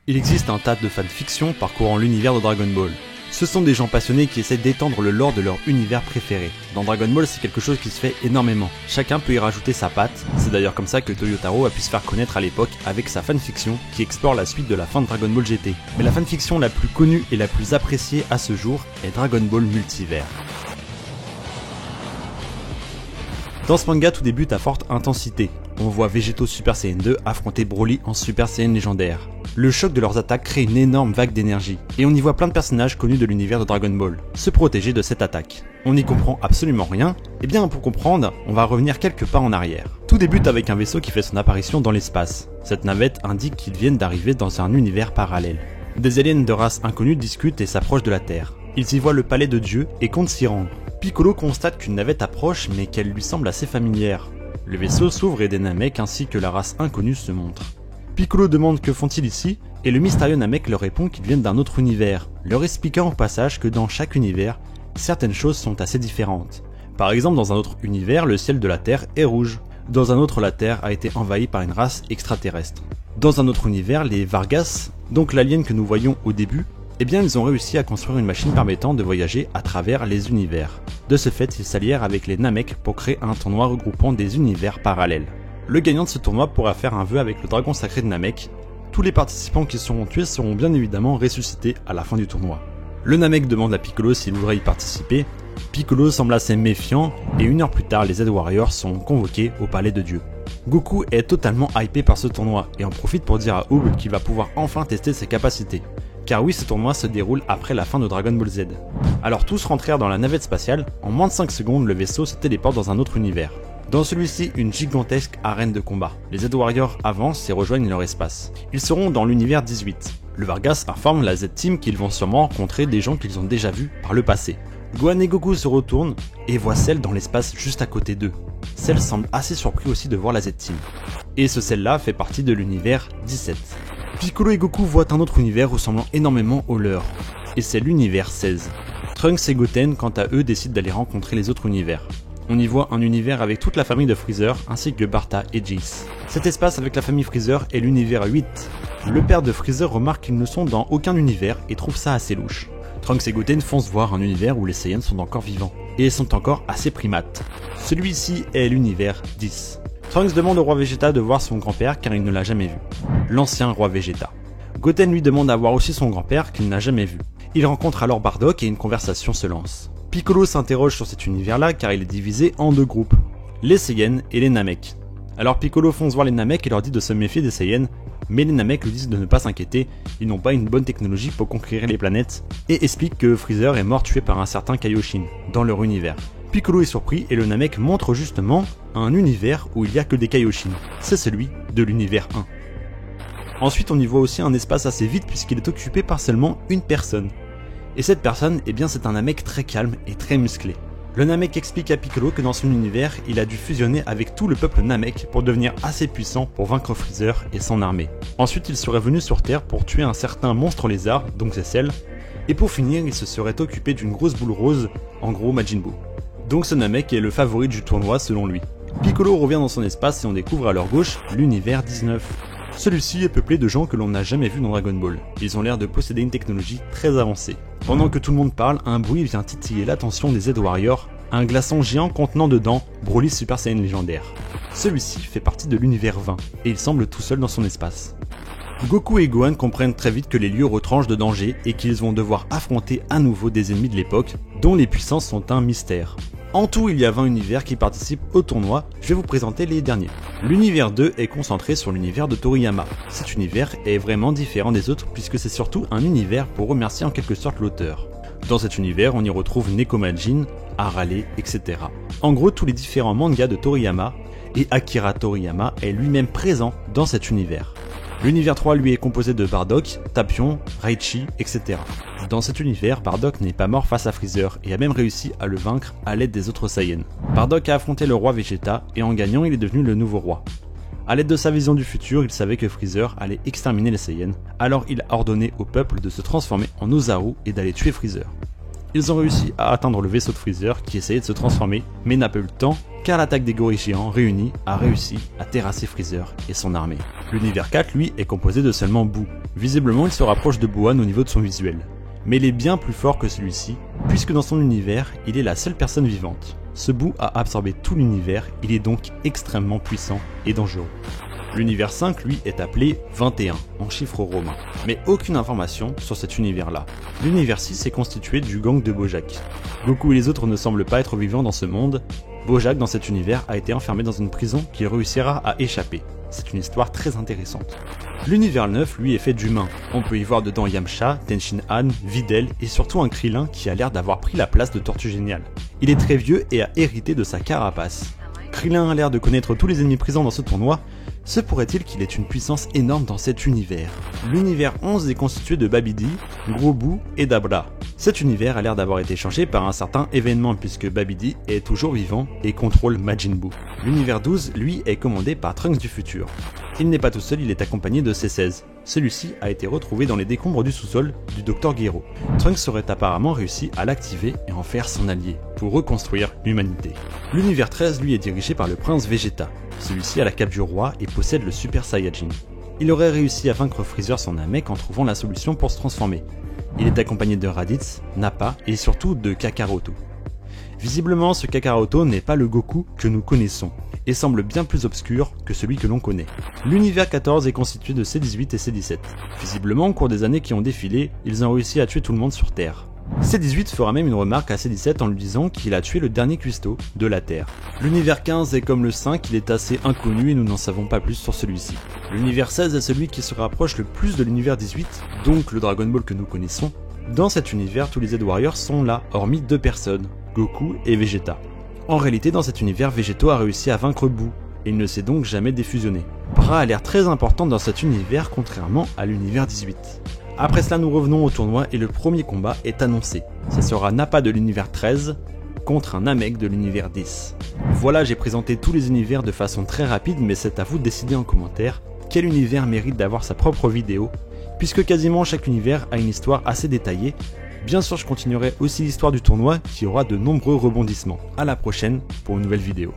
Il existe un tas de fanfictions parcourant l'univers de Dragon Ball. Ce sont des gens passionnés qui essaient d'étendre le lore de leur univers préféré. Dans Dragon Ball, c'est quelque chose qui se fait énormément. Chacun peut y rajouter sa patte. C'est d'ailleurs comme ça que Toyotaro a pu se faire connaître à l'époque avec sa fanfiction qui explore la suite de la fin de Dragon Ball GT. Mais la fanfiction la plus connue et la plus appréciée à ce jour est Dragon Ball Multivers. Dans ce manga, tout débute à forte intensité. On voit Végéto Super Saiyan 2 affronter Broly en Super Saiyan légendaire. Le choc de leurs attaques crée une énorme vague d'énergie, et on y voit plein de personnages connus de l'univers de Dragon Ball se protéger de cette attaque. On n'y comprend absolument rien, et bien pour comprendre, on va revenir quelques pas en arrière. Tout débute avec un vaisseau qui fait son apparition dans l'espace. Cette navette indique qu'ils viennent d'arriver dans un univers parallèle. Des aliens de race inconnue discutent et s'approchent de la Terre. Ils y voient le palais de Dieu et comptent s'y rendre. Piccolo constate qu'une navette approche mais qu'elle lui semble assez familière. Le vaisseau s'ouvre et des Namek ainsi que la race inconnue se montrent. Piccolo demande que font-ils ici, et le mystérieux Namek leur répond qu'ils viennent d'un autre univers, leur expliquant au passage que dans chaque univers, certaines choses sont assez différentes. Par exemple, dans un autre univers, le ciel de la Terre est rouge. Dans un autre, la Terre a été envahie par une race extraterrestre. Dans un autre univers, les Vargas, donc l'alien que nous voyons au début, eh bien ils ont réussi à construire une machine permettant de voyager à travers les univers. De ce fait, ils s'allièrent avec les Namek pour créer un tournoi regroupant des univers parallèles. Le gagnant de ce tournoi pourra faire un vœu avec le dragon sacré de Namek. Tous les participants qui seront tués seront bien évidemment ressuscités à la fin du tournoi. Le Namek demande à Piccolo s'il voudrait y participer. Piccolo semble assez méfiant et une heure plus tard, les Z-Warriors sont convoqués au palais de Dieu. Goku est totalement hypé par ce tournoi et en profite pour dire à Oob qu'il va pouvoir enfin tester ses capacités. Car oui, ce tournoi se déroule après la fin de Dragon Ball Z. Alors tous rentrèrent dans la navette spatiale, en moins de 5 secondes le vaisseau se téléporte dans un autre univers. Dans celui-ci, une gigantesque arène de combat. Les Z-Warriors avancent et rejoignent leur espace. Ils seront dans l'univers 18. Le Vargas informe la Z-Team qu'ils vont sûrement rencontrer des gens qu'ils ont déjà vus par le passé. Gohan et Goku se retournent et voient Cell dans l'espace juste à côté d'eux. Cell semble assez surpris aussi de voir la Z-Team. Et ce Cell-là fait partie de l'univers 17. Piccolo et Goku voient un autre univers ressemblant énormément au leur, et c'est l'univers 16. Trunks et Goten, quant à eux, décident d'aller rencontrer les autres univers. On y voit un univers avec toute la famille de Freezer, ainsi que Barta et Jeice. Cet espace avec la famille Freezer est l'univers 8. Le père de Freezer remarque qu'ils ne sont dans aucun univers et trouve ça assez louche. Trunks et Goten foncent voir un univers où les Saiyans sont encore vivants, et sont encore assez primates. Celui-ci est l'univers 10. Trunks demande au roi Vegeta de voir son grand-père car il ne l'a jamais vu. L'ancien roi Vegeta. Goten lui demande à voir aussi son grand-père qu'il n'a jamais vu. Il rencontre alors Bardock et une conversation se lance. Piccolo s'interroge sur cet univers-là car il est divisé en deux groupes, les Saiyans et les Namek. Alors Piccolo fonce voir les Namek et leur dit de se méfier des Saiyans, mais les Namek lui disent de ne pas s'inquiéter, ils n'ont pas une bonne technologie pour conquérir les planètes, et expliquent que Freezer est mort tué par un certain Kaioshin, dans leur univers. Piccolo est surpris et le Namek montre justement un univers où il n'y a que des Kaioshin, c'est celui de l'univers 1. Ensuite on y voit aussi un espace assez vide puisqu'il est occupé par seulement une personne. Et cette personne, eh bien c'est un Namek très calme et très musclé. Le Namek explique à Piccolo que dans son univers, il a dû fusionner avec tout le peuple Namek pour devenir assez puissant pour vaincre Freezer et son armée. Ensuite il serait venu sur Terre pour tuer un certain monstre lézard, donc c'est Cell, et pour finir il se serait occupé d'une grosse boule rose, en gros Majin Buu. Donc ce Namek est le favori du tournoi selon lui. Piccolo revient dans son espace et on découvre à leur gauche l'univers 19. Celui-ci est peuplé de gens que l'on n'a jamais vus dans Dragon Ball. Ils ont l'air de posséder une technologie très avancée. Pendant que tout le monde parle, un bruit vient titiller l'attention des Z-Warriors, un glaçon géant contenant dedans Broly Super Saiyan légendaire. Celui-ci fait partie de l'univers 20, et il semble tout seul dans son espace. Goku et Gohan comprennent très vite que les lieux retranchent de danger et qu'ils vont devoir affronter à nouveau des ennemis de l'époque, dont les puissances sont un mystère. En tout, il y a 20 univers qui participent au tournoi, je vais vous présenter les derniers. L'univers 2 est concentré sur l'univers de Toriyama. Cet univers est vraiment différent des autres puisque c'est surtout un univers pour remercier en quelque sorte l'auteur. Dans cet univers, on y retrouve Nekomajin, Arale, etc. En gros, tous les différents mangas de Toriyama, et Akira Toriyama est lui-même présent dans cet univers. L'univers 3 lui est composé de Bardock, Tapion, Raichi, etc. Dans cet univers, Bardock n'est pas mort face à Freezer et a même réussi à le vaincre à l'aide des autres Saiyans. Bardock a affronté le roi Vegeta et en gagnant, il est devenu le nouveau roi. A l'aide de sa vision du futur, il savait que Freezer allait exterminer les Saiyans, alors il a ordonné au peuple de se transformer en Ozaru et d'aller tuer Freezer. Ils ont réussi à atteindre le vaisseau de Freezer qui essayait de se transformer, mais n'a pas eu le temps, car l'attaque des gorilles géants réunis a réussi à terrasser Freezer et son armée. L'univers 4, lui, est composé de seulement Boo. Visiblement, il se rapproche de Bohan au niveau de son visuel. Mais il est bien plus fort que celui-ci, puisque dans son univers, il est la seule personne vivante. Ce Boo a absorbé tout l'univers, il est donc extrêmement puissant et dangereux. L'univers 5, lui, est appelé 21, en chiffres romains. Mais aucune information sur cet univers-là. L'univers 6 est constitué du gang de Bojack. Goku et les autres ne semblent pas être vivants dans ce monde. Bojack, dans cet univers, a été enfermé dans une prison qu'il réussira à échapper. C'est une histoire très intéressante. L'univers 9, lui, est fait d'humains. On peut y voir dedans Yamcha, Tenshin Han, Videl et surtout un Krillin qui a l'air d'avoir pris la place de Tortue Géniale. Il est très vieux et a hérité de sa carapace. Krillin a l'air de connaître tous les ennemis présents dans ce tournoi. Se pourrait-il qu'il ait une puissance énorme dans cet univers? L'univers 11 est constitué de Babidi, Gros Boo et Dabra. Cet univers a l'air d'avoir été changé par un certain événement puisque Babidi est toujours vivant et contrôle Majin Buu. L'univers 12, lui, est commandé par Trunks du futur. Il n'est pas tout seul, il est accompagné de C16. Celui-ci a été retrouvé dans les décombres du sous-sol du Dr Gero. Trunks aurait apparemment réussi à l'activer et en faire son allié, pour reconstruire l'humanité. L'univers 13, lui, est dirigé par le prince Vegeta. Celui-ci a la cape du roi et possède le Super Saiyajin. Il aurait réussi à vaincre Freezer son Namek en trouvant la solution pour se transformer. Il est accompagné de Raditz, Nappa et surtout de Kakaroto. Visiblement, ce Kakaroto n'est pas le Goku que nous connaissons, et semble bien plus obscur que celui que l'on connaît. L'univers 14 est constitué de C18 et C17. Visiblement, au cours des années qui ont défilé, ils ont réussi à tuer tout le monde sur Terre. C18 fera même une remarque à C17 en lui disant qu'il a tué le dernier cuistot de la Terre. L'univers 15 est comme le 5, il est assez inconnu et nous n'en savons pas plus sur celui-ci. L'univers 16 est celui qui se rapproche le plus de l'univers 18, donc le Dragon Ball que nous connaissons. Dans cet univers, tous les Z-Warriors sont là, hormis 2 personnes, Goku et Vegeta. En réalité, dans cet univers, Vegeto a réussi à vaincre Boo, et il ne s'est donc jamais défusionné. Bra a l'air très important dans cet univers, contrairement à l'univers 18. Après cela, nous revenons au tournoi et le premier combat est annoncé. Ce sera Nappa de l'univers 13 contre un Namek de l'univers 10. Voilà, j'ai présenté tous les univers de façon très rapide, mais c'est à vous de décider en commentaire quel univers mérite d'avoir sa propre vidéo, puisque quasiment chaque univers a une histoire assez détaillée. Bien sûr, je continuerai aussi l'histoire du tournoi qui aura de nombreux rebondissements. À la prochaine pour une nouvelle vidéo.